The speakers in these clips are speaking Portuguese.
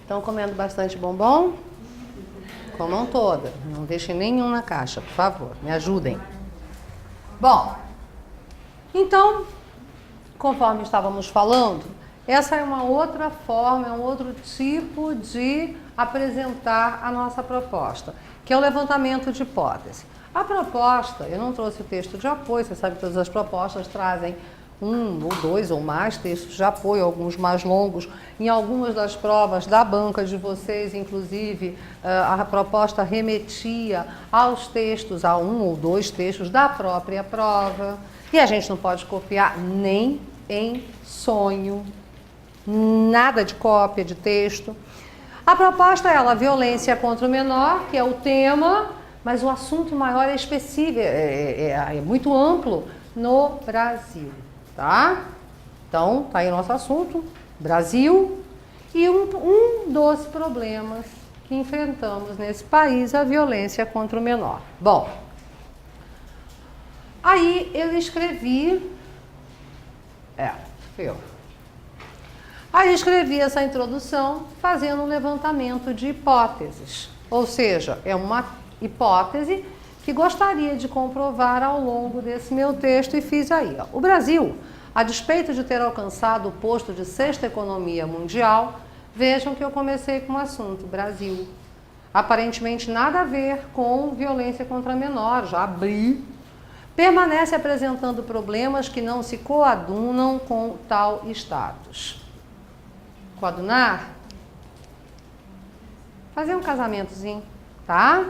Estão comendo bastante bombom? Comam toda. Não deixem nenhum na caixa, por favor. Me ajudem. Bom, então, conforme estávamos falando, essa é uma outra forma, é um outro tipo de apresentar a nossa proposta, que é o levantamento de hipótese. A proposta, eu não trouxe o texto de apoio, você sabe que todas as propostas trazem um ou dois ou mais textos de apoio, alguns mais longos. Em algumas das provas da banca de vocês, inclusive, a proposta remetia aos textos, a um ou dois textos da própria prova. E a gente não pode copiar nem em sonho, nada de cópia de texto. A proposta é a violência contra o menor, que é o tema, mas o assunto maior é específico, é muito amplo no Brasil. Tá? Então, tá aí o nosso assunto, Brasil, e um dos problemas que enfrentamos nesse país, a violência contra o menor. Bom, aí eu escrevi, Aí eu escrevi essa introdução fazendo um levantamento de hipóteses, ou seja, é uma hipótese que gostaria de comprovar ao longo desse meu texto e fiz aí. Ó. O Brasil, a despeito de ter alcançado o posto de 6ª economia mundial, vejam que eu comecei com o assunto, Brasil. Aparentemente nada a ver com violência contra menor, já abri. Permanece apresentando problemas que não se coadunam com tal status. Coadunar? Fazer um casamentozinho, tá?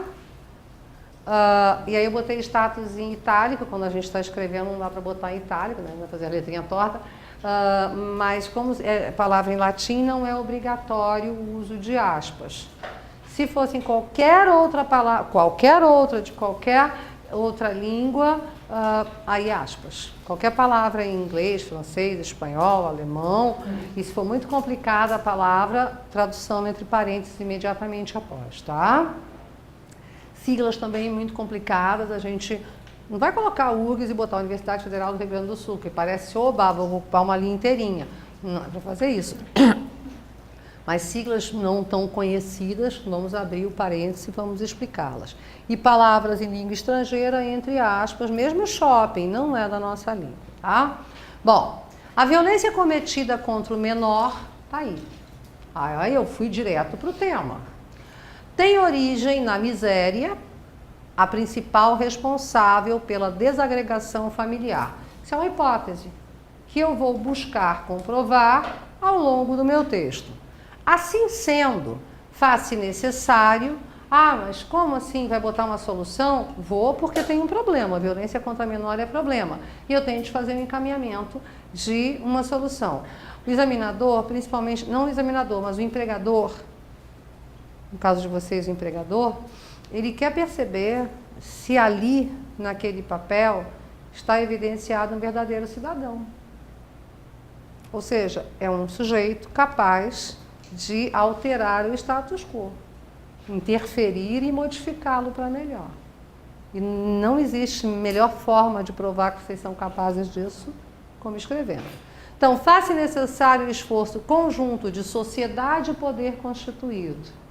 E aí eu botei status em itálico, quando a gente está escrevendo não dá para botar em itálico, né? Vai fazer a letrinha torta, mas como é palavra em latim, não é obrigatório o uso de aspas. Se fosse em qualquer outra palavra, de qualquer outra língua, aí aspas. Qualquer palavra em inglês, francês, espanhol, alemão, e se for muito complicada a palavra, tradução entre parênteses imediatamente após, tá? Siglas também muito complicadas, a gente não vai colocar a URGS e botar a Universidade Federal do Rio Grande do Sul, que parece oba, vou ocupar uma linha inteirinha. Não é para fazer isso. Mas siglas não tão conhecidas, vamos abrir o parênteses e vamos explicá-las. E palavras em língua estrangeira, entre aspas, mesmo shopping, não é da nossa língua, tá? Bom, a violência cometida contra o menor, tá aí. Aí eu fui direto para o tema. Tem origem na miséria, a principal responsável pela desagregação familiar. Isso é uma hipótese que eu vou buscar comprovar ao longo do meu texto. Assim sendo, faz-se necessário, mas como assim vai botar uma solução? Vou porque tem um problema, a violência contra a menor é problema. E eu tenho de fazer um encaminhamento de uma solução. O examinador, principalmente, não o examinador, mas o empregador, no caso de vocês, o empregador, ele quer perceber se ali, naquele papel, está evidenciado um verdadeiro cidadão. Ou seja, é um sujeito capaz de alterar o status quo, interferir e modificá-lo para melhor. E não existe melhor forma de provar que vocês são capazes disso como escrevendo. Então, faz-se necessário o esforço conjunto de sociedade e poder constituído.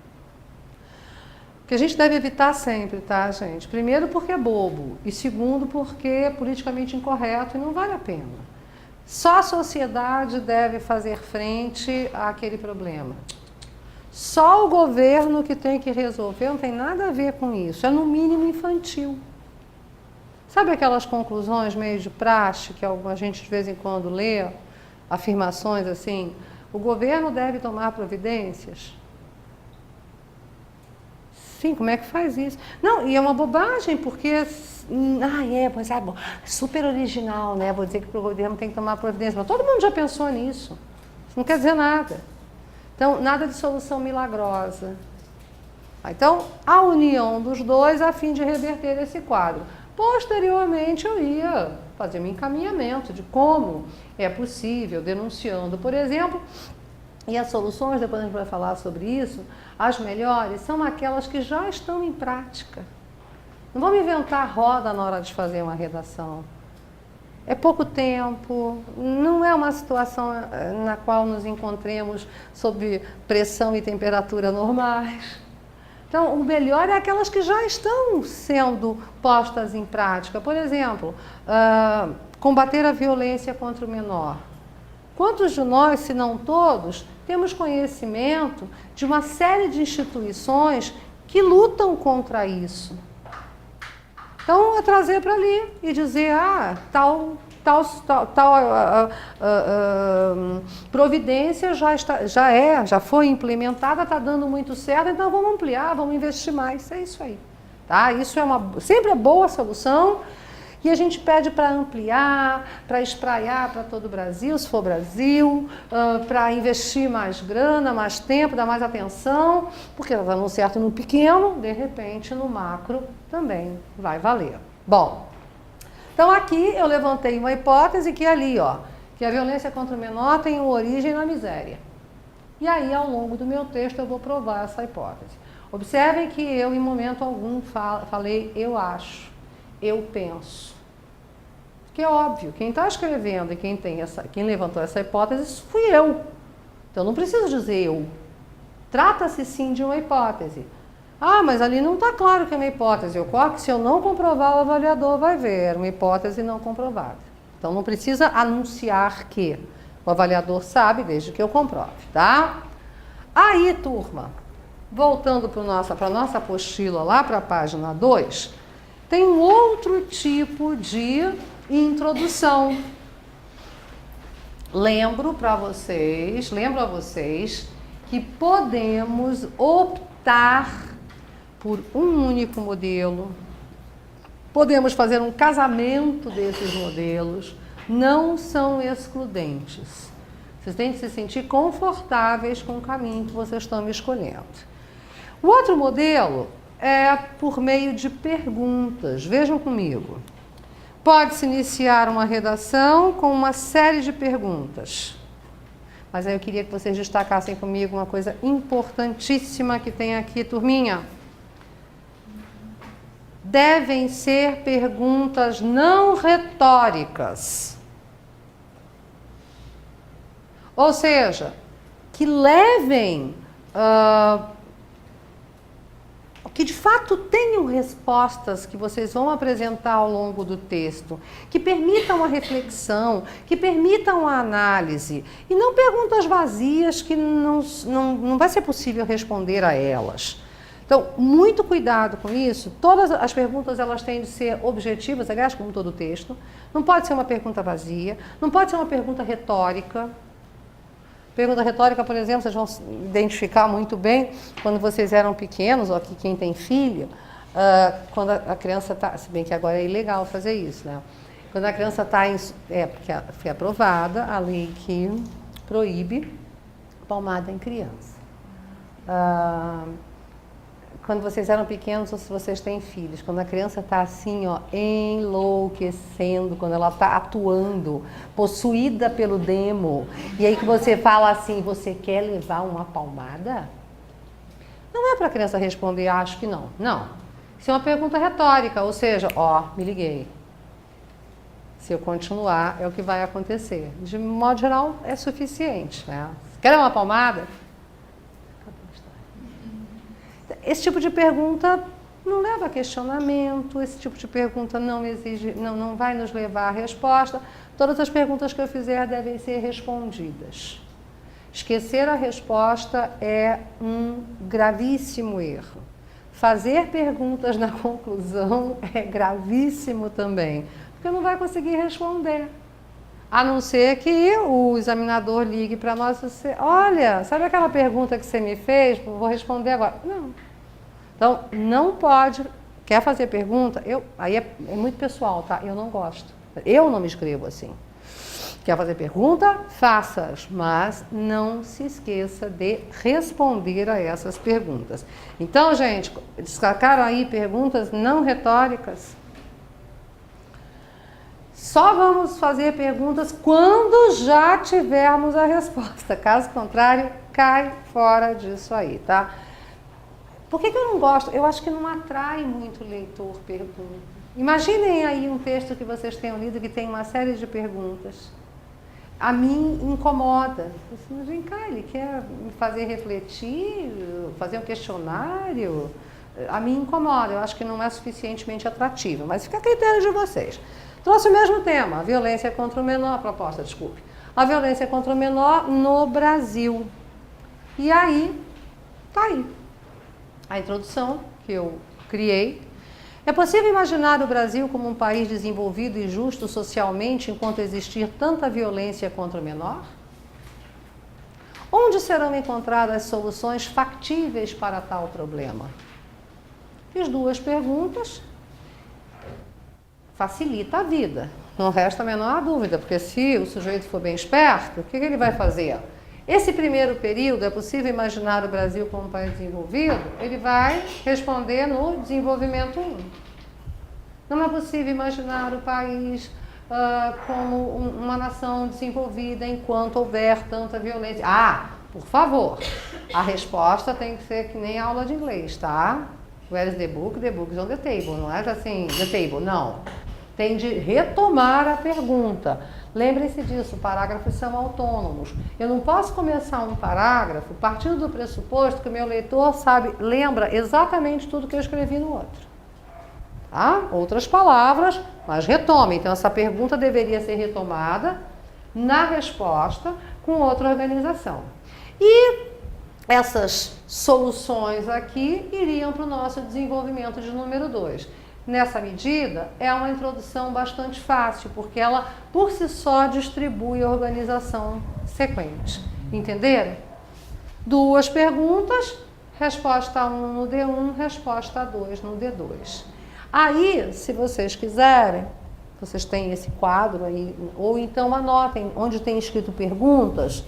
Que a gente deve evitar sempre, tá, gente? Primeiro porque é bobo e segundo porque é politicamente incorreto e não vale a pena. Só a sociedade deve fazer frente àquele problema. Só o governo que tem que resolver, não tem nada a ver com isso, é no mínimo infantil. Sabe aquelas conclusões meio de praxe que a gente de vez em quando lê, afirmações assim, o governo deve tomar providências? Sim, como é que faz isso? Não, e é uma bobagem, porque pois é, bom, super original, né? Vou dizer que o governo tem que tomar providência, mas todo mundo já pensou nisso. Isso não quer dizer nada. Então, nada de solução milagrosa. Então, a união dos dois a fim de reverter esse quadro. Posteriormente, eu ia fazer um encaminhamento de como é possível, denunciando, por exemplo, e as soluções, depois a gente vai falar sobre isso, as melhores são aquelas que já estão em prática. Não vamos inventar roda na hora de fazer uma redação. é pouco tempo, não é uma situação na qual nos encontremos sob pressão e temperatura normais. Então, o melhor é aquelas que já estão sendo postas em prática. Por exemplo, combater a violência contra o menor. Quantos de nós, se não todos, temos conhecimento de uma série de instituições que lutam contra isso? Então, é trazer para ali e dizer, tal providência já foi implementada, está dando muito certo, então vamos ampliar, vamos investir mais. É isso aí. Tá? Isso sempre é boa solução. E a gente pede para ampliar, para espraiar para todo o Brasil, se for Brasil, para investir mais grana, mais tempo, dar mais atenção, porque está dando certo no pequeno, de repente no macro também vai valer. Bom, então aqui eu levantei uma hipótese que ali, que a violência contra o menor tem origem na miséria. E aí, ao longo do meu texto, eu vou provar essa hipótese. Observem que eu, em momento algum, falei eu acho, eu penso. Que é óbvio, quem está escrevendo e quem levantou essa hipótese fui eu. Então não preciso dizer eu. Trata-se sim de uma hipótese. Mas ali não está claro que é uma hipótese. Ocorre que se eu não comprovar, o avaliador vai ver. Uma hipótese não comprovada. Então não precisa anunciar que. O avaliador sabe desde que eu comprove, tá? Aí, turma, voltando para a nossa apostila lá para a página 2, tem um outro tipo de introdução. Lembro a vocês que podemos optar por um único modelo, podemos fazer um casamento desses modelos, não são excludentes. Vocês têm que se sentir confortáveis com o caminho que vocês estão escolhendo. O outro modelo é por meio de perguntas. Vejam comigo. Pode-se iniciar uma redação com uma série de perguntas. Mas aí eu queria que vocês destacassem comigo uma coisa importantíssima que tem aqui, turminha. Devem ser perguntas não retóricas. Ou seja, que levem... que de fato tenham respostas que vocês vão apresentar ao longo do texto, que permitam a reflexão, que permitam a análise, e não perguntas vazias que não vai ser possível responder a elas. Então, muito cuidado com isso. Todas as perguntas elas têm de ser objetivas, aliás, como todo texto. Não pode ser uma pergunta vazia, não pode ser uma pergunta retórica. Pergunta retórica, por exemplo, vocês vão identificar muito bem quando vocês eram pequenos, ou aqui quem tem filho, quando a criança está, se bem que agora é ilegal fazer isso, né? Quando a criança está porque foi aprovada a lei que proíbe palmada em criança. Quando vocês eram pequenos, ou se vocês têm filhos, quando a criança está assim, enlouquecendo, quando ela está atuando, possuída pelo demo, e aí que você fala assim, você quer levar uma palmada? Não é para a criança responder, acho que não. Não. Isso é uma pergunta retórica, ou seja, me liguei. Se eu continuar, é o que vai acontecer. De modo geral, é suficiente, né? Quer levar uma palmada? Esse tipo de pergunta não leva a questionamento, esse tipo de pergunta não vai nos levar à resposta. Todas as perguntas que eu fizer devem ser respondidas. Esquecer a resposta é um gravíssimo erro. Fazer perguntas na conclusão é gravíssimo também, porque não vai conseguir responder. A não ser que o examinador ligue para nós e você, olha, sabe aquela pergunta que você me fez? Vou responder agora. Não. Então, não pode, quer fazer pergunta? Aí é muito pessoal, tá? Eu não gosto. Eu não me escrevo assim. Quer fazer pergunta? Faça-as, mas não se esqueça de responder a essas perguntas. Então, gente, destacaram aí perguntas não retóricas? Só vamos fazer perguntas quando já tivermos a resposta. Caso contrário, cai fora disso aí, tá? Por que eu não gosto? Eu acho que não atrai muito o leitor pergunta. Imaginem aí um texto que vocês tenham lido que tem uma série de perguntas. A mim incomoda. Assim, vem cá, ele quer me fazer refletir, fazer um questionário. A mim incomoda, eu acho que não é suficientemente atrativo, mas fica a critério de vocês. Trouxe o mesmo tema, a violência contra o menor, a proposta, desculpe. A violência contra o menor no Brasil. E aí, tá aí. A introdução que eu criei. É possível imaginar o Brasil como um país desenvolvido e justo socialmente enquanto existir tanta violência contra o menor? Onde serão encontradas soluções factíveis para tal problema? Fiz 2 perguntas. Facilita a vida. Não resta a menor dúvida, porque se o sujeito for bem esperto, o que ele vai fazer? Esse primeiro período, é possível imaginar o Brasil como um país desenvolvido? Ele vai responder no desenvolvimento 1. Não é possível imaginar o país como uma nação desenvolvida enquanto houver tanta violência. Ah, por favor, a resposta tem que ser que nem aula de inglês, tá? Where is the book? The book is on the table. Não é assim, the table, não. Tem de retomar a pergunta. Lembrem-se disso, parágrafos são autônomos. Eu não posso começar um parágrafo partindo do pressuposto que o meu leitor lembra exatamente tudo que eu escrevi no outro. Tá? Outras palavras, mas retome. Então, essa pergunta deveria ser retomada na resposta com outra organização. E essas soluções aqui iriam para o nosso desenvolvimento de número 2. Nessa medida, é uma introdução bastante fácil, porque ela, por si só, distribui a organização sequente. Entenderam? 2 perguntas, resposta 1 no D1, resposta 2 no D2. Aí, se vocês quiserem, vocês têm esse quadro aí, ou então anotem onde tem escrito perguntas,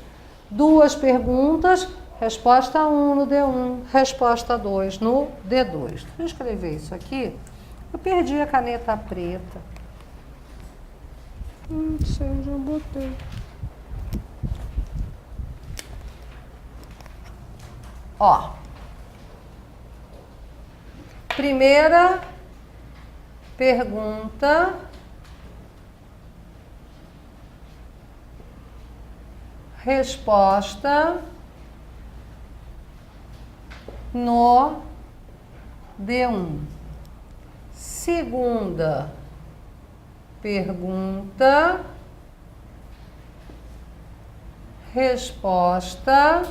2 perguntas, resposta 1 no D1, resposta 2 no D2. Deixa eu escrever isso aqui. Eu perdi a caneta preta. Não sei onde eu botei. Ó. Primeira pergunta. Resposta no D1. Segunda pergunta, resposta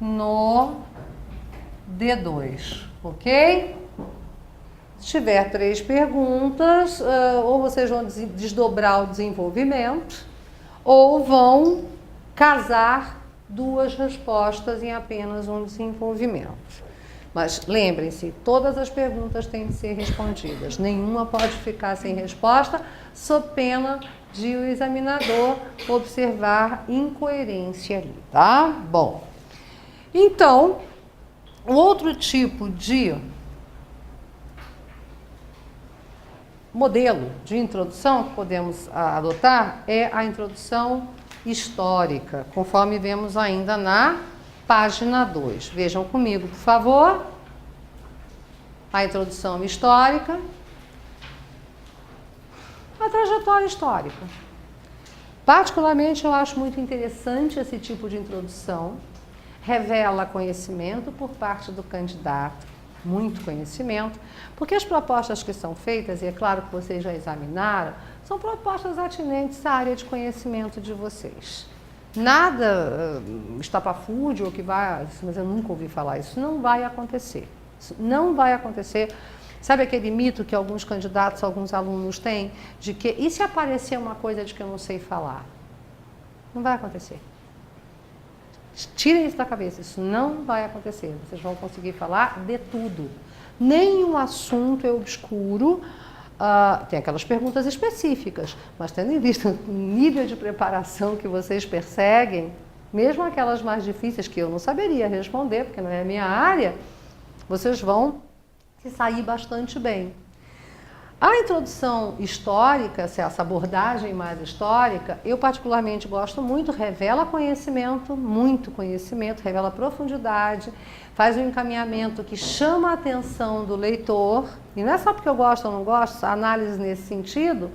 no D2, ok? Se tiver 3 perguntas, ou vocês vão desdobrar o desenvolvimento, ou vão casar 2 respostas em apenas um desenvolvimento. Mas lembrem-se, todas as perguntas têm de ser respondidas. Nenhuma pode ficar sem resposta, sob pena de o examinador observar incoerência ali, tá? Bom, então, o outro tipo de modelo de introdução que podemos adotar é a introdução histórica, conforme vemos ainda na página 2. Vejam comigo, por favor, a introdução histórica, a trajetória histórica. Particularmente, eu acho muito interessante esse tipo de introdução. Revela conhecimento por parte do candidato, muito conhecimento, porque as propostas que são feitas, e é claro que vocês já examinaram, são propostas atinentes à área de conhecimento de vocês. Nada estapafúrdio que vai, mas eu nunca ouvi falar, isso não vai acontecer. Isso não vai acontecer. Sabe aquele mito que alguns candidatos, alguns alunos têm, de que, e se aparecer uma coisa de que eu não sei falar? Não vai acontecer. Tirem isso da cabeça, isso não vai acontecer. Vocês vão conseguir falar de tudo. Nenhum assunto é obscuro. Tem aquelas perguntas específicas, mas tendo em vista o nível de preparação que vocês perseguem, mesmo aquelas mais difíceis que eu não saberia responder, porque não é a minha área, vocês vão se sair bastante bem. A introdução histórica, essa abordagem mais histórica, eu particularmente gosto muito, revela conhecimento, muito conhecimento, revela profundidade, faz um encaminhamento que chama a atenção do leitor, e não é só porque eu gosto ou não gosto, a análise nesse sentido.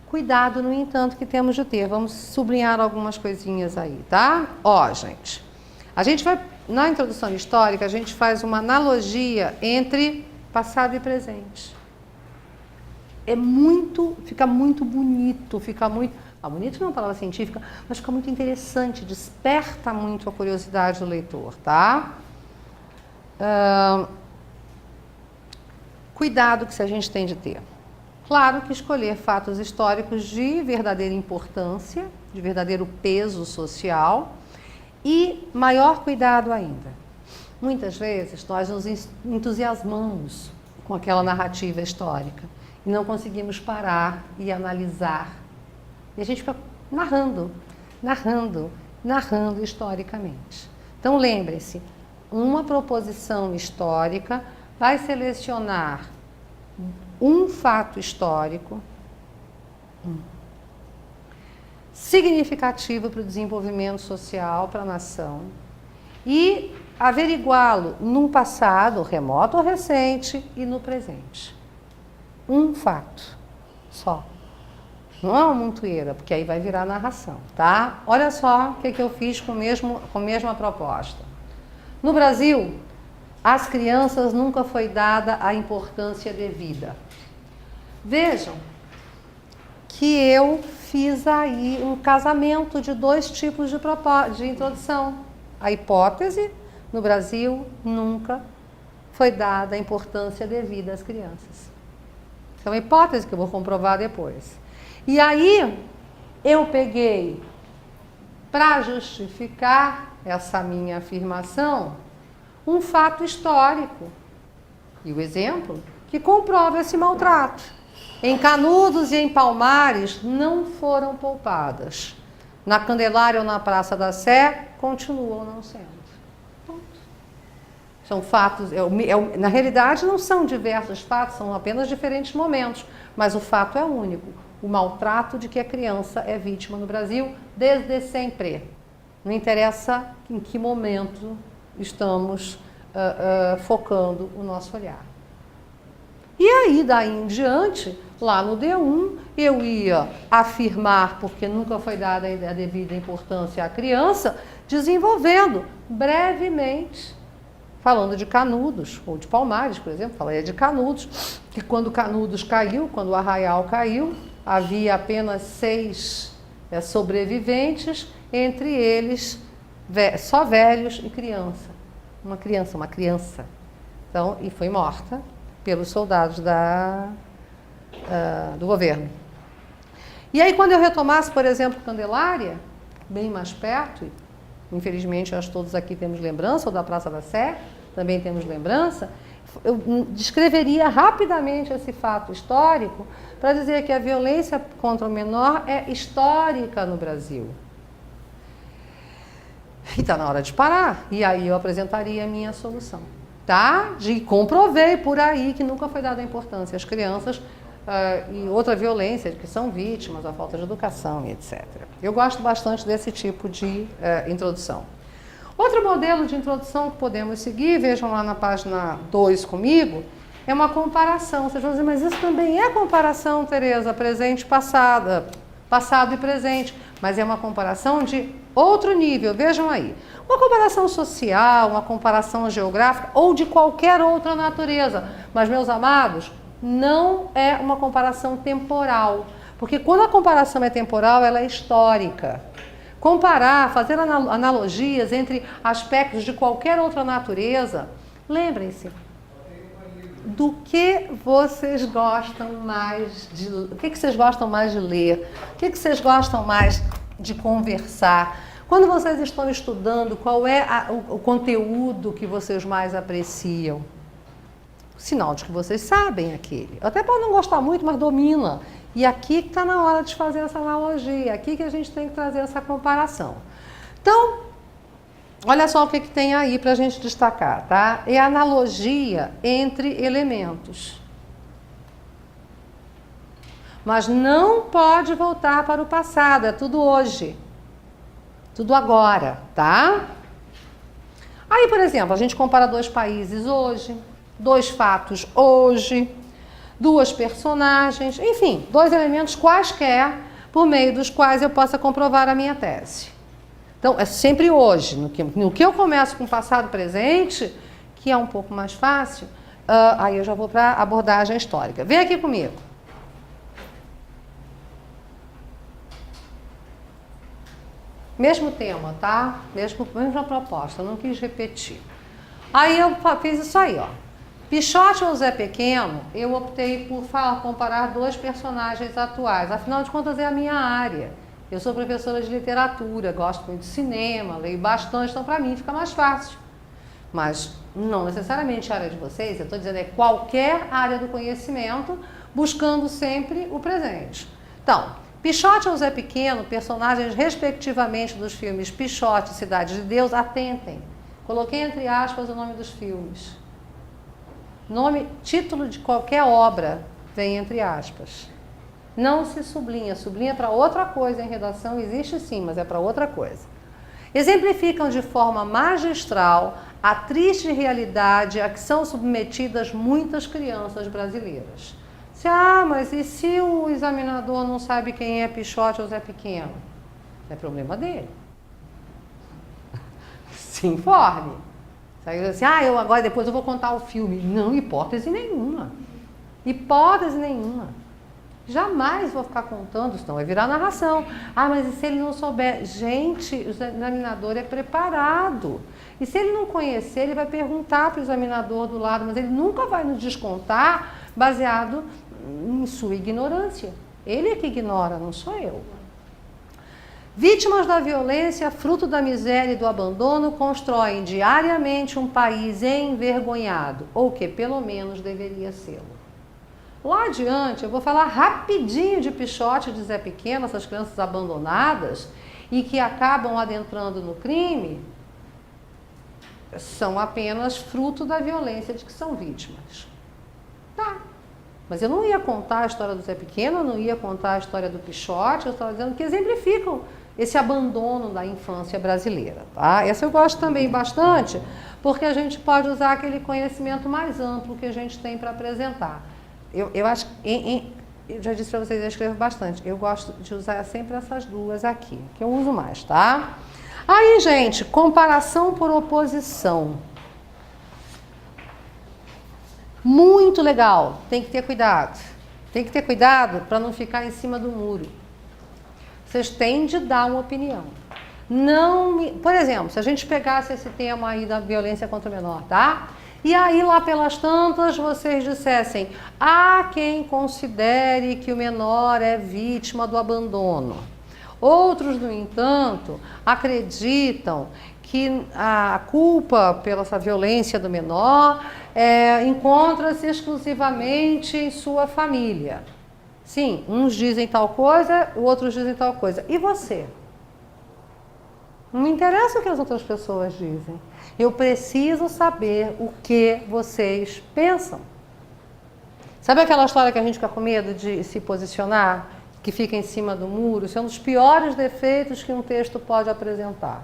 Cuidado, no entanto, que temos de ter. Vamos sublinhar algumas coisinhas aí, tá? Ó, gente, a gente vai, na introdução histórica, a gente faz uma analogia entre passado e presente. Fica muito bonito, bonito não é uma palavra científica, mas fica muito interessante, desperta muito a curiosidade do leitor, tá? Cuidado que a gente tem de ter. Claro que escolher fatos históricos de verdadeira importância, de verdadeiro peso social, e maior cuidado ainda. Muitas vezes nós nos entusiasmamos com aquela narrativa histórica e não conseguimos parar e analisar. E a gente fica narrando historicamente. Então lembre-se, uma proposição histórica vai selecionar um fato histórico significativo para o desenvolvimento social, para a nação, e averiguá-lo num passado remoto ou recente e no presente. Um fato só. Não é uma montoeira, porque aí vai virar narração, tá? Olha só o que eu fiz com a mesma proposta. No Brasil, às crianças nunca foi dada a importância devida. Vejam que eu fiz aí um casamento de dois tipos de introdução. A hipótese, no Brasil, nunca foi dada a importância devida às crianças. É uma hipótese que eu vou comprovar depois. E aí, eu peguei, para justificar essa minha afirmação, um fato histórico. E o exemplo que comprova esse maltrato. Em Canudos e em Palmares não foram poupadas. Na Candelária ou na Praça da Sé, continuam não sendo. Ponto. São fatos, na realidade não são diversos fatos, são apenas diferentes momentos, mas o fato é único. O maltrato de que a criança é vítima no Brasil desde sempre. Não interessa em que momento estamos focando o nosso olhar. E aí, daí em diante, lá no D1, eu ia afirmar, porque nunca foi dada a devida importância à criança, desenvolvendo brevemente, falando de Canudos, ou de Palmares, por exemplo, falaria de Canudos, que quando Canudos caiu, quando o Arraial caiu, havia apenas 6 sobreviventes, entre eles só velhos e criança. Uma criança. Então, e foi morta pelos soldados do governo. E aí, quando eu retomasse, por exemplo, Candelária, bem mais perto, infelizmente, acho que todos aqui temos lembrança, ou da Praça da Sé, também temos lembrança, eu descreveria rapidamente esse fato histórico para dizer que a violência contra o menor é histórica no Brasil. E está na hora de parar. E aí eu apresentaria a minha solução. Tá? E comprovei por aí que nunca foi dada importância às crianças e outra violência, que são vítimas, a falta de educação e etc. Eu gosto bastante desse tipo de introdução. Outro modelo de introdução que podemos seguir, vejam lá na página 2 comigo, é uma comparação. Vocês vão dizer, mas isso também é comparação, Tereza, presente e passado e presente, mas é uma comparação de outro nível, vejam aí. Uma comparação social, uma comparação geográfica ou de qualquer outra natureza. Mas, meus amados, não é uma comparação temporal. Porque quando a comparação é temporal, ela é histórica. Comparar, fazer analogias entre aspectos de qualquer outra natureza, lembrem-se, do que vocês gostam mais de... O que vocês gostam mais de ler? O que vocês gostam mais de conversar? Quando vocês estão estudando, qual é o conteúdo que vocês mais apreciam? Sinal de que vocês sabem aquele. Até pode não gostar muito, mas domina. E aqui que está na hora de fazer essa analogia, aqui que a gente tem que trazer essa comparação. Então, olha só o que tem aí para a gente destacar, tá? É a analogia entre elementos. Mas não pode voltar para o passado, é tudo hoje. Tudo agora, tá? Aí, por exemplo, a gente compara 2 países hoje, 2 fatos hoje, 2 personagens, enfim, 2 elementos quaisquer por meio dos quais eu possa comprovar a minha tese. Então, é sempre hoje. No que eu começo com passado presente, que é um pouco mais fácil, aí eu já vou para a abordagem histórica. Vem aqui comigo. Mesmo tema, tá? Mesma proposta, não quis repetir. Aí eu fiz isso aí, ó. Pichote ou Zé Pequeno, eu optei por comparar 2 personagens atuais. Afinal de contas, é a minha área. Eu sou professora de literatura, gosto muito de cinema, leio bastante, então para mim fica mais fácil. Mas não necessariamente a área de vocês, eu estou dizendo é qualquer área do conhecimento, buscando sempre o presente. Então, Pichote ou Zé Pequeno, personagens respectivamente dos filmes Pichote e Cidade de Deus, atentem. Coloquei entre aspas o nome dos filmes. Título de qualquer obra vem entre aspas. Não se sublinha, sublinha para outra coisa em redação, existe sim, mas é para outra coisa. Exemplificam de forma magistral a triste realidade a que são submetidas muitas crianças brasileiras. Mas e se o examinador não sabe quem é Pichote ou Zé Pequeno? É problema dele. Se informe. Assim, depois eu vou contar o filme. Não, hipótese nenhuma. Hipótese nenhuma. Jamais vou ficar contando, senão vai virar narração. Mas e se ele não souber? Gente, o examinador é preparado. E se ele não conhecer, ele vai perguntar para o examinador do lado, mas ele nunca vai nos descontar baseado em sua ignorância. Ele é que ignora, não sou eu. Vítimas da violência, fruto da miséria e do abandono, constroem diariamente um país envergonhado, ou que pelo menos deveria sê-lo. Lá adiante, eu vou falar rapidinho de Pichote e de Zé Pequeno, essas crianças abandonadas e que acabam adentrando no crime, são apenas fruto da violência de que são vítimas. Tá. Mas eu não ia contar a história do Zé Pequeno, eu não ia contar a história do Pichote, eu estava dizendo que exemplificam esse abandono da infância brasileira. Tá? Essa eu gosto também bastante, porque a gente pode usar aquele conhecimento mais amplo que a gente tem para apresentar. Eu acho que, eu já disse para vocês, eu escrevo bastante, eu gosto de usar sempre essas 2 aqui, que eu uso mais, tá? Aí, gente, comparação por oposição. Muito legal, tem que ter cuidado. Tem que ter cuidado para não ficar em cima do muro. Vocês têm de dar uma opinião. Por exemplo, se a gente pegasse esse tema aí da violência contra o menor, tá? E aí lá pelas tantas vocês dissessem: há quem considere que o menor é vítima do abandono. Outros, no entanto, acreditam que a culpa pela essa violência do menor encontra-se exclusivamente em sua família. Sim, uns dizem tal coisa, outros dizem tal coisa. E você? Não me interessa o que as outras pessoas dizem. Eu preciso saber o que vocês pensam. Sabe aquela história que a gente fica com medo de se posicionar, que fica em cima do muro? Isso é um dos piores defeitos que um texto pode apresentar.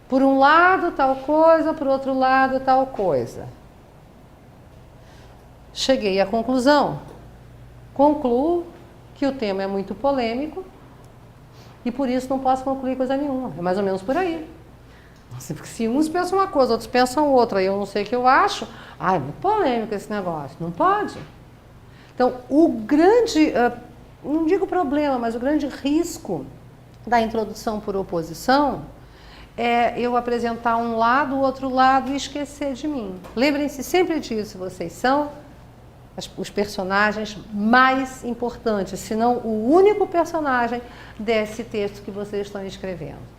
Por um lado, tal coisa, por outro lado, tal coisa. Cheguei à conclusão. Concluo que o tema é muito polêmico e por isso não posso concluir coisa nenhuma. É mais ou menos por aí. Se uns pensam uma coisa, outros pensam outra, e eu não sei o que eu acho, é muito polêmico esse negócio. Não pode. Então, o grande, não digo problema, mas o grande risco da introdução por oposição é eu apresentar um lado, o outro lado e esquecer de mim. Lembrem-se sempre disso, vocês são os personagens mais importantes, se não o único personagem desse texto que vocês estão escrevendo.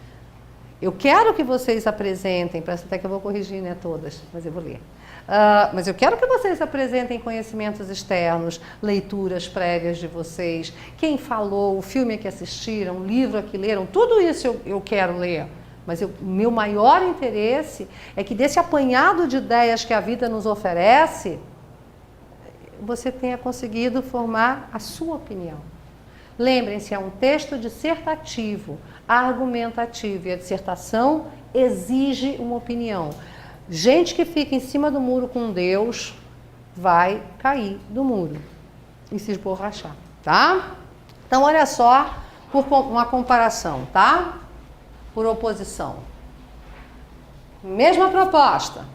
Eu quero que vocês apresentem, parece até que eu vou corrigir, né, todas, mas eu vou ler. Mas eu quero que vocês apresentem conhecimentos externos, leituras prévias de vocês, quem falou, o filme que assistiram, o livro que leram, tudo isso eu quero ler. Mas o meu maior interesse é que desse apanhado de ideias que a vida nos oferece, você tenha conseguido formar a sua opinião. Lembrem-se, é um texto dissertativo, argumentativo, e a dissertação exige uma opinião. Gente que fica em cima do muro com Deus vai cair do muro e se esborrachar, tá? Então, olha só, por uma comparação, tá? Por oposição. Mesma proposta.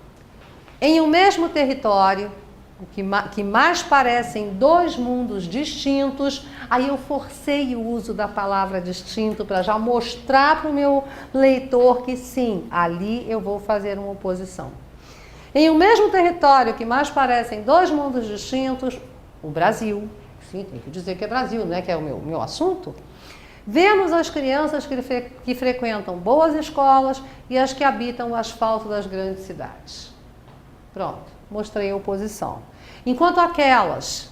Em um mesmo território, que mais parecem dois mundos distintos, aí eu forcei o uso da palavra distinto para já mostrar para o meu leitor que sim, ali eu vou fazer uma oposição. Em um mesmo território que mais parecem dois mundos distintos, o Brasil, sim, tem que dizer que é Brasil, né, que é o meu assunto, vemos as crianças que frequentam boas escolas e as que habitam o asfalto das grandes cidades. Pronto, mostrei a oposição. Enquanto aquelas,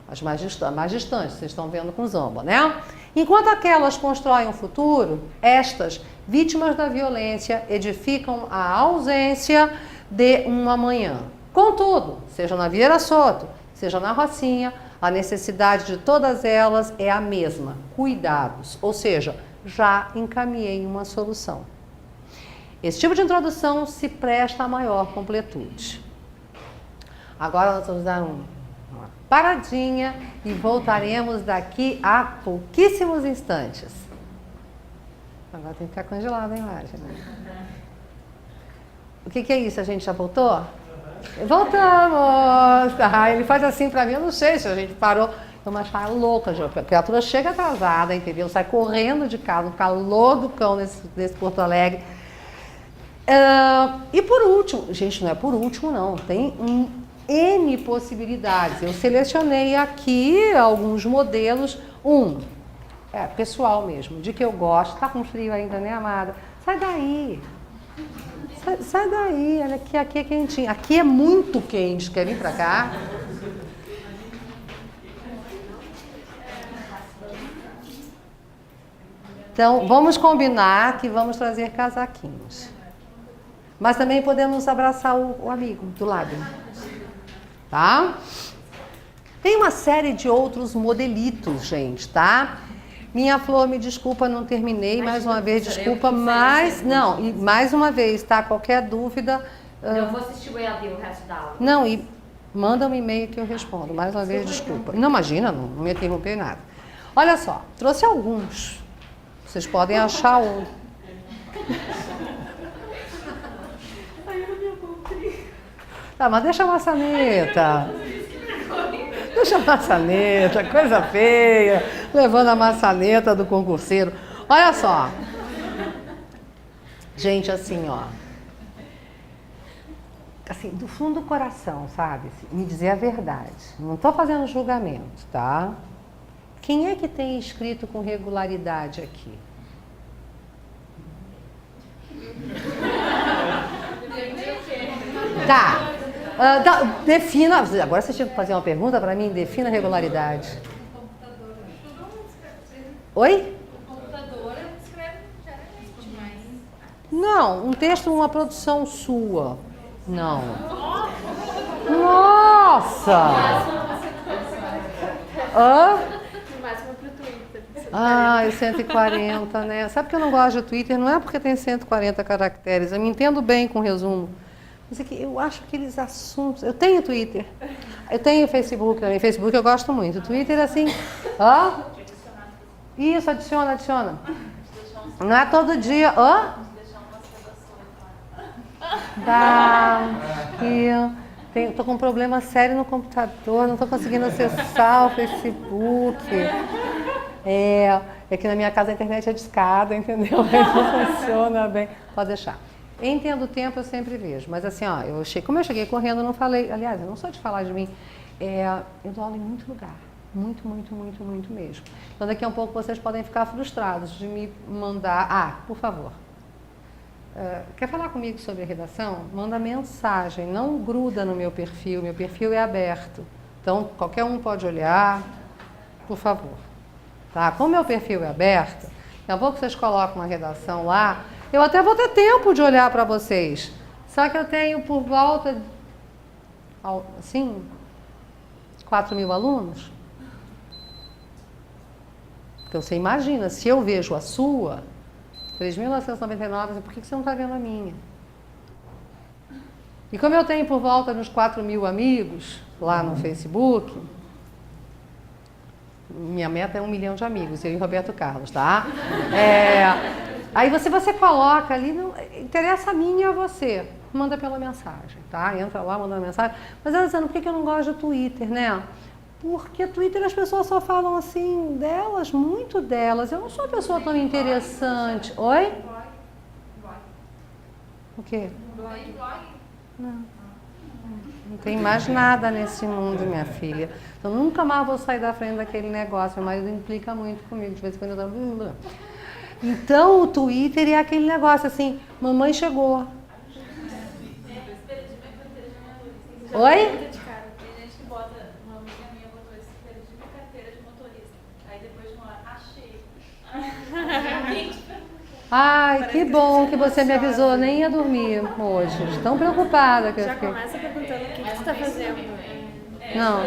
as mais distantes, vocês estão vendo com Zomba, né? Enquanto aquelas constroem um futuro, estas, vítimas da violência, edificam a ausência de um amanhã. Contudo, seja na Vieira Soto, seja na Rocinha, a necessidade de todas elas é a mesma, cuidados, ou seja, já encaminhei uma solução. Esse tipo de introdução se presta a maior completude. Agora nós vamos dar uma paradinha e voltaremos daqui a pouquíssimos instantes. Agora tem que ficar congelada a imagem, né? O que é isso? A gente já voltou? Voltamos! Ah, ele faz assim pra mim, eu não sei se a gente parou. Eu me achava louca, a criatura chega atrasada, entendeu? Sai correndo de casa, no calor do cão nesse Porto Alegre. E por último, gente, não é por último não, tem N possibilidades. Eu selecionei aqui alguns modelos. Pessoal mesmo, de que eu gosto. Tá com frio ainda, né, amada? Sai daí. Sai daí, olha aqui é quentinho. Aqui é muito quente, quer vir pra cá? Então, vamos combinar que vamos trazer casaquinhos. Mas também podemos abraçar o amigo do lado. Tá? Tem uma série de outros modelitos, gente, tá? Minha flor, me desculpa, não terminei, mais uma vez, desculpa, mas... Não, e mais uma vez, tá? Qualquer dúvida... Eu vou assistir o EAD o resto da aula. Não, e manda um e-mail que eu respondo. Mais uma vez, desculpa. Não, imagina, não me interrompei nada. Olha só, trouxe alguns. Vocês podem achar um. Tá, mas deixa a maçaneta. Deixa a maçaneta, coisa feia. Levando a maçaneta do concurseiro. Olha só. Gente, assim, ó. Assim, do fundo do coração, sabe? Me dizer a verdade. Não estou fazendo julgamento, tá? Quem é que tem escrito com regularidade aqui? Tá. Defina. Agora você tinha que fazer uma pergunta para mim. Defina a regularidade. Oi? O computador escreve geralmente mais. Não, um texto, uma produção sua. Não. Nossa! Hã? No máximo pro Twitter. Ah, e 140, né? Sabe que eu não gosto de Twitter? Não é porque tem 140 caracteres. Eu me entendo bem com resumo. Mas é que eu acho aqueles assuntos... Eu tenho Twitter. Eu tenho Facebook também. Facebook eu gosto muito. Twitter, assim... Ó. Isso, adiciona. Não é todo dia... Ó. Dá. Estou com um problema sério no computador. Não estou conseguindo acessar o Facebook. É que na minha casa a internet é discada, entendeu? Não funciona bem. Pode deixar. Entendo o tempo, eu sempre vejo. Mas assim, ó, como eu cheguei correndo, eu não falei. Aliás, eu não sou de falar de mim. Eu dou aula em muito lugar. Muito mesmo. Então daqui a um pouco vocês podem ficar frustrados de me mandar. Por favor. Quer falar comigo sobre a redação? Manda mensagem, não gruda no meu perfil é aberto. Então, qualquer um pode olhar, por favor. Tá? Como meu perfil é aberto, daqui a pouco vocês colocam uma redação lá, eu até vou ter tempo de olhar para vocês. Só que eu tenho por volta, assim, 4.000 alunos? Então você imagina, se eu vejo a sua, 3.999, por que você não está vendo a minha? E como eu tenho por volta de uns 4.000 amigos lá no Facebook, minha meta é 1 milhão de amigos, eu e Roberto Carlos, tá? Aí você coloca ali, não interessa a mim e a você, manda pela mensagem, tá? Entra lá, manda uma mensagem. Mas ela dizendo, por que eu não gosto do Twitter, né? Porque Twitter as pessoas só falam assim delas, muito delas. Eu não sou uma pessoa tão interessante. Oi? O quê? Não tem mais nada nesse mundo, minha filha. Então nunca mais vou sair da frente daquele negócio. Meu marido implica muito comigo, de vez em quando eu tô... Então o Twitter é aquele negócio assim, mamãe chegou. Oi? Tem gente que bota, uma amiga minha botou esse perdi minha carteira de motorista. Aí depois de uma hora, achei. Ai, que bom que você me avisou, nem ia dormir hoje. Tão preocupada que eu Já fiquei. começa perguntando o que você está fazendo. Não.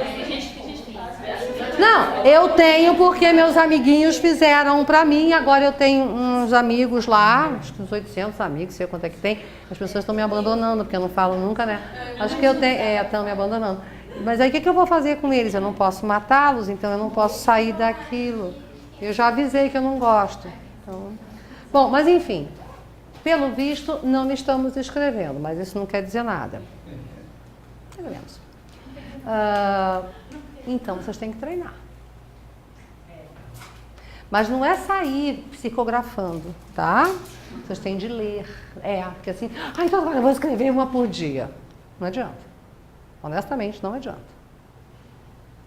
Não, eu tenho porque meus amiguinhos fizeram pra mim. Agora eu tenho uns amigos lá, acho que uns 800 amigos, sei quanto é que tem. As pessoas estão me abandonando, porque eu não falo nunca, né? Acho que eu tenho, estão me abandonando. Mas aí o que eu vou fazer com eles? Eu não posso matá-los, então eu não posso sair daquilo. Eu já avisei que eu não gosto. Então... Bom, mas enfim, pelo visto não estamos escrevendo, mas isso não quer dizer nada. Escrevemos. Então, vocês têm que treinar. Mas não é sair psicografando, tá? Vocês têm de ler. Porque assim, então agora eu vou escrever uma por dia. Não adianta. Honestamente, não adianta.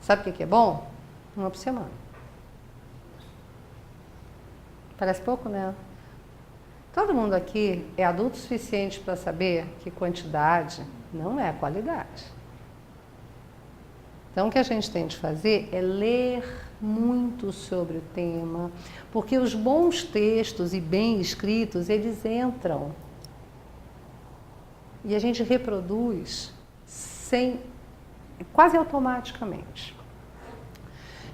Sabe o que é bom? Uma por semana. Parece pouco, né? Todo mundo aqui é adulto o suficiente para saber que quantidade não é qualidade. Então, o que a gente tem de fazer é ler muito sobre o tema, porque os bons textos e bem escritos, eles entram e a gente reproduz quase automaticamente.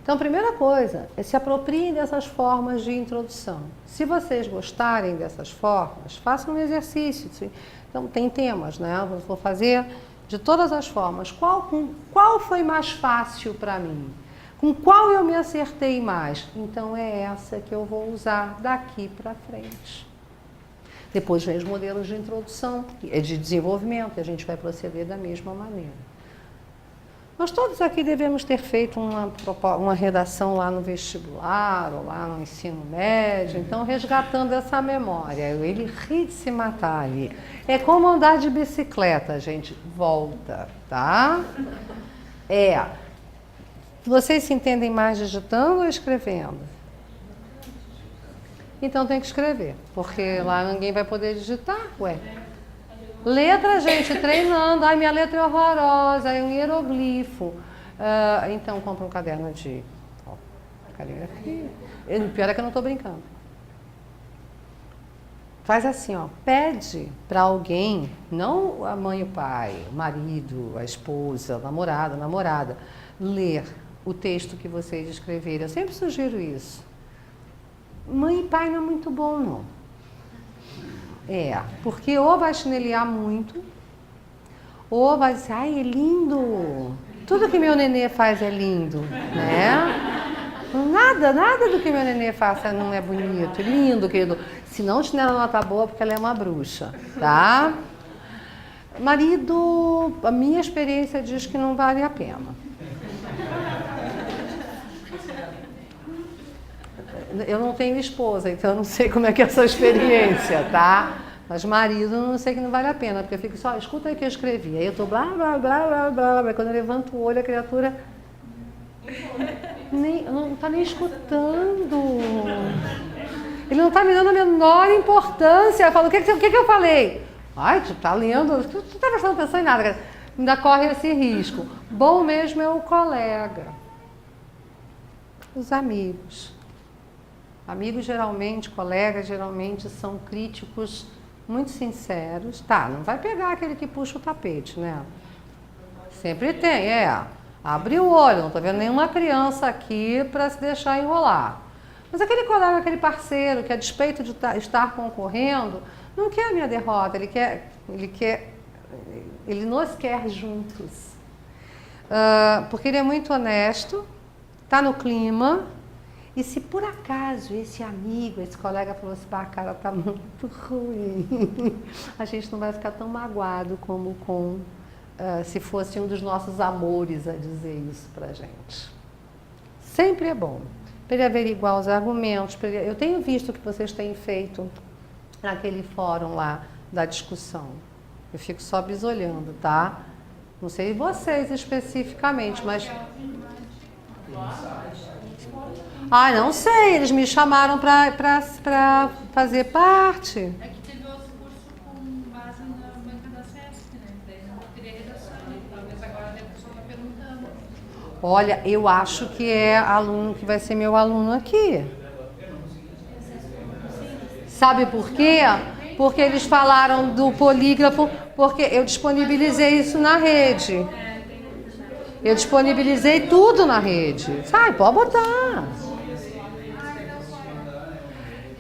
Então, a primeira coisa é se apropriem dessas formas de introdução. Se vocês gostarem dessas formas, façam um exercício. Então, tem temas, né? Eu vou fazer de todas as formas. Qual foi mais fácil para mim? Com qual eu me acertei mais? Então, é essa que eu vou usar daqui para frente. Depois vem os modelos de introdução, de desenvolvimento, e a gente vai proceder da mesma maneira. Nós todos aqui devemos ter feito uma redação lá no vestibular ou lá no ensino médio, então resgatando essa memória. Ele ri de se matar ali. É como andar de bicicleta, gente. Volta, tá? Vocês se entendem mais digitando ou escrevendo? Então tem que escrever, porque lá ninguém vai poder digitar, ué. Letra, gente, treinando. Ai, minha letra é horrorosa, é um hieroglifo. Então, compra um caderno de caligrafia. O pior é que eu não estou brincando. Faz assim, ó. Pede para alguém, não a mãe e o pai, o marido, a esposa, o namorado, a namorada, ler o texto que vocês escreverem. Eu sempre sugiro isso. Mãe e pai não é muito bom, não. Porque ou vai chineliar muito, ou vai dizer, ai, é lindo, tudo que meu nenê faz é lindo, né? Nada do que meu nenê faça não é bonito, lindo, querido. Se não, chinela não tá boa porque ela é uma bruxa, tá? Marido, a minha experiência diz que não vale a pena. Eu não tenho esposa, então eu não sei como é que é essa experiência, tá? Mas marido, eu não sei que não vale a pena, porque eu fico só, escuta aí o que eu escrevi. Aí eu tô blá, blá, blá, blá, blá, blá. Quando eu levanto o olho, a criatura não tá nem escutando. Ele não tá me dando a menor importância. Eu falo, o que eu falei? Ai, tu tá lendo, tu tá prestando atenção em nada. Ainda corre esse risco. Bom mesmo é o colega. Os amigos. Amigos geralmente, colegas geralmente são críticos muito sinceros. Tá, não vai pegar aquele que puxa o tapete, né? Sempre tem, Abre o olho, não estou vendo nenhuma criança aqui para se deixar enrolar. Mas aquele colega, aquele parceiro que a despeito de estar concorrendo, não quer a minha derrota, ele nos quer juntos. Porque ele é muito honesto, está no clima, e se por acaso esse amigo, esse colega falou assim, a cara tá muito ruim, a gente não vai ficar tão magoado como se fosse um dos nossos amores a dizer isso pra gente. Sempre é bom. Para ele averiguar os argumentos. Eu tenho visto o que vocês têm feito naquele fórum lá da discussão. Eu fico só bisolhando, tá? Não sei vocês especificamente, mas... não sei, eles me chamaram para fazer parte. É que teve outro curso com base na banca da SESC, né? Daí não teria redação, talvez agora a pessoa está perguntando. Olha, eu acho que é aluno que vai ser meu aluno aqui. Sabe por quê? Porque eles falaram do polígrafo, porque eu disponibilizei isso na rede. Eu disponibilizei tudo na rede. Sai, pode botar.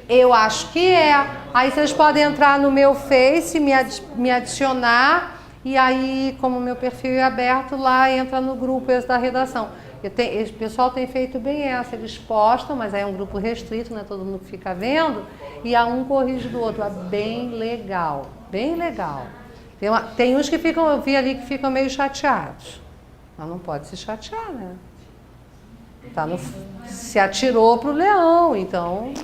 Eu acho que é. Aí vocês podem entrar no meu Face, me adicionar, e aí, como o meu perfil é aberto, lá entra no grupo esse da redação. O pessoal tem feito bem essa, eles postam, mas aí é um grupo restrito, né? Todo mundo fica vendo, e um corrige do outro. É bem legal, bem legal. Tem uns que ficam, eu vi ali que ficam meio chateados. Mas não pode se chatear, né? Se atirou pro leão, então...